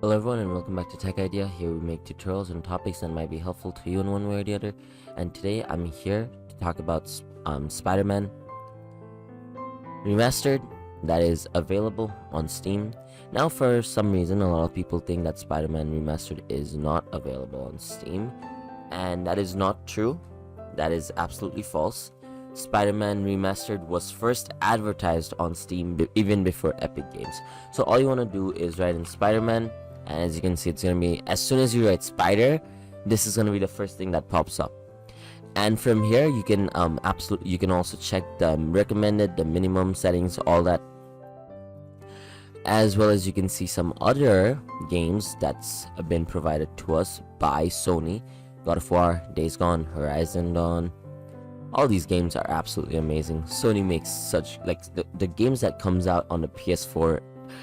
Hello everyone and welcome back to Tech Idea. Here we make tutorials on topics that might be helpful to you in one way or the other. And today I'm here to talk about Spider-Man Remastered that is available on Steam. Now for some reason a lot of people think that Spider-Man Remastered is not available on Steam, and that is not true. That is absolutely false. Spider-Man Remastered was first advertised on Steam even before Epic Games. So all you want to do is write in Spider-Man, and as you can see, it's going to be, as soon as you write Spider, this is going to be the first thing that pops up. And from here you can you can also check the recommended, the minimum settings, all that, as well as you can see some other games that's been provided to us by Sony. God of War, Days Gone, Horizon Dawn. All these games are absolutely amazing. Sony makes such, like, the games that comes out on the PS4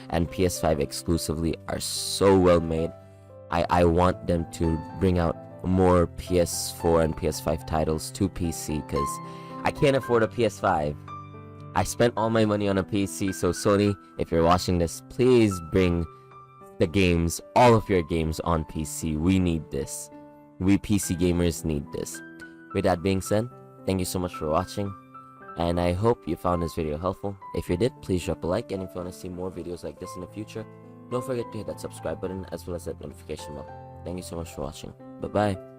and PS5 exclusively are so well made. I want them to bring out more PS4 and PS5 titles to PC, because I can't afford a PS5. I spent all my money on a PC, so Sony, if you're watching this, please bring the games, all of your games on PC. We need this. We PC gamers need this. With that being said, thank you so much for watching, and I hope you found this video helpful. If you did, please drop a like, and if you want to see more videos like this in the future, don't forget to hit that subscribe button as well as that notification bell. Thank you so much for watching. Bye bye.